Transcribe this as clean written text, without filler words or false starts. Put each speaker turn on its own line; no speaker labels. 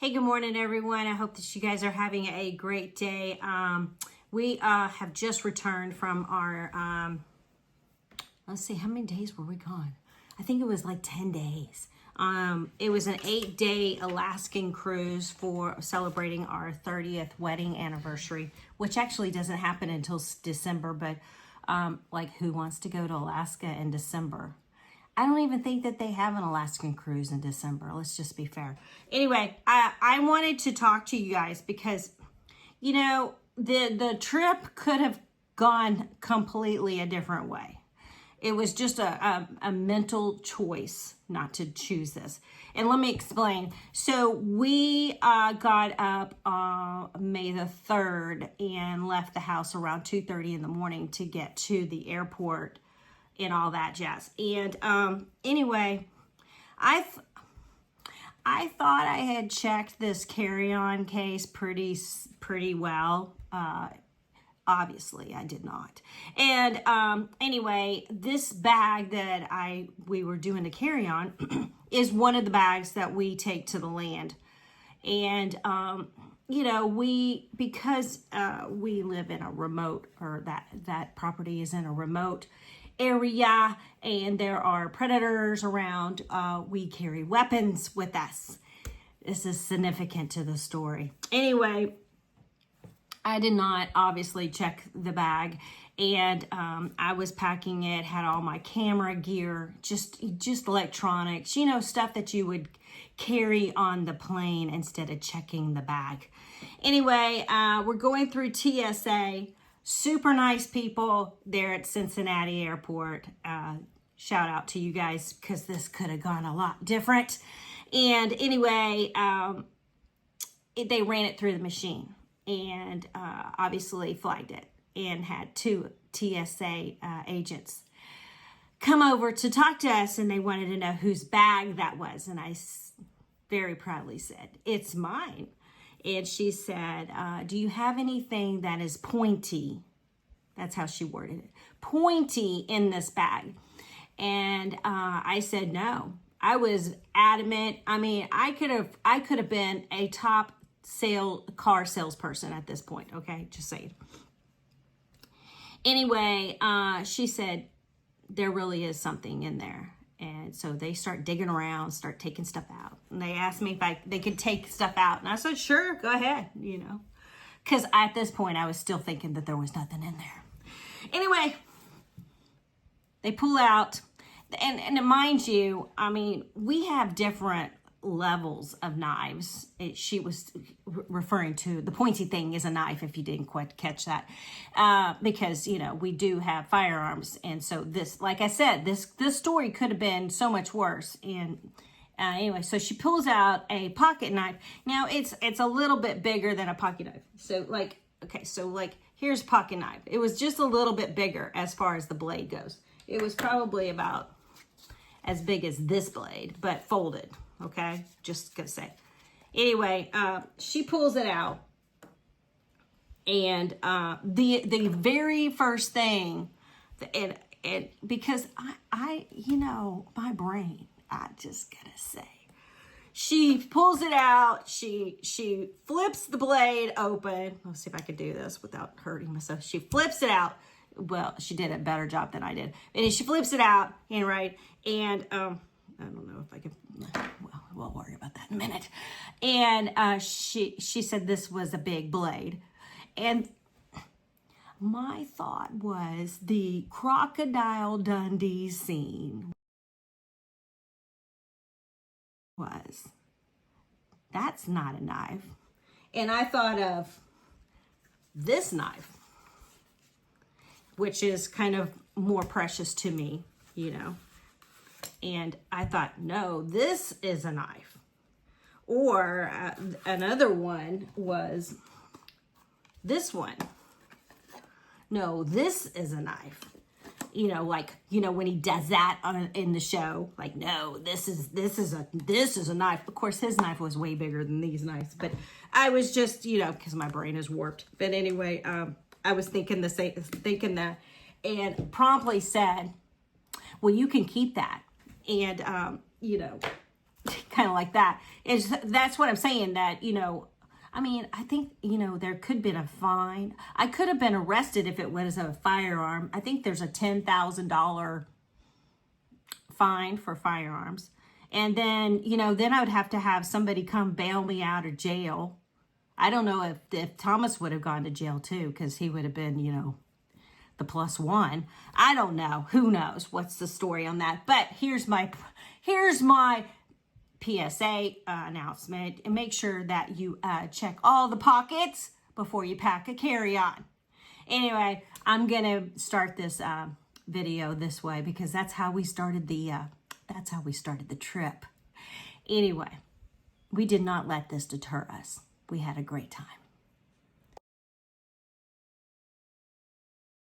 Hey, good morning, everyone. I hope that you guys are having a great day. We have just returned from our, let's see, how many days were we gone? I think it was like 10 days. It was an 8-day Alaskan cruise for celebrating our 30th wedding anniversary, which actually doesn't happen until December, but like who wants to go to Alaska in December? I don't even think that they have an Alaskan cruise in December. Let's just be fair. Anyway, I wanted to talk to you guys because, you know, the trip could have gone completely a different way. It was just a mental choice not to choose this. And let me explain. So we got up May the 3rd and left the house around 2:30 in the morning to get to the airport and all that jazz. And anyway, I thought I had checked this carry-on case pretty well. Obviously, I did not. And anyway, this bag that we were doing the carry-on is one of the bags that we take to the land. And you know, because we live in a remote, or that property is in a remote area and there are predators around, we carry weapons with us. This is significant to the story. Anyway, I did not obviously check the bag, and I was packing it, had all my camera gear, just electronics, you know, stuff that you would carry on the plane instead of checking the bag. Anyway, we're going through TSA. Super nice people there at Cincinnati Airport. Shout out to you guys, because this could have gone a lot different. And anyway, they ran it through the machine and obviously flagged it, and had 2 TSA agents come over to talk to us, and they wanted to know whose bag that was. And I very proudly said, "It's mine." And she said, "Do you have anything that is pointy?" That's how she worded it. "Pointy in this bag." And I said no. I was adamant. I mean, I could have been a top car salesperson at this point. Okay, just saying. Anyway, she said, "There really is something in there." And so they start digging around, start taking stuff out. And they asked me if they could take stuff out. And I said, "Sure, go ahead," you know. Because at this point, I was still thinking that there was nothing in there. Anyway, they pull out. And mind you, I mean, we have different levels of knives. She was referring to the pointy thing is a knife, if you didn't quite catch that, because, you know, we do have firearms. And so this, like I said, this story could have been so much worse. And anyway, so she pulls out a pocket knife. Now it's a little bit bigger than a pocket knife. So like, okay, so like here's a pocket knife. It was just a little bit bigger as far as the blade goes. It was probably about as big as this blade, but folded. Okay, just gonna say. Anyway, she pulls it out, and the very first thing, and because I you know, my brain, I just gotta say, she pulls it out. She flips the blade open. Let's see if I could do this without hurting myself. She flips it out. Well, she did a better job than I did. And she flips it out, and right, and I don't know if I can. Well, we'll worry about that in a minute. And she said this was a big blade, and my thought was the Crocodile Dundee scene was, that's not a knife. And I thought of this knife, which is kind of more precious to me, you know. And I thought, no, this is a knife. Or another one was this one. No, this is a knife. You know, like, you know, when he does that in the show, like, no, this is a knife. Of course, his knife was way bigger than these knives, but I was just, you know, because my brain is warped. But anyway, I was thinking that, and promptly said, "Well, you can keep that." And, you know, kind of like that. That's what I'm saying, that, you know, I mean, I think, you know, there could have been a fine. I could have been arrested if it was a firearm. I think there's a $10,000 fine for firearms. And then, you know, then I would have to have somebody come bail me out of jail. I don't know if Thomas would have gone to jail too, because he would have been, you know, the +1. I don't know. Who knows? What's the story on that? But here's my PSA announcement. And make sure that you check all the pockets before you pack a carry-on. Anyway, I'm gonna start this video this way because that's how we started the trip. Anyway, we did not let this deter us. We had a great time.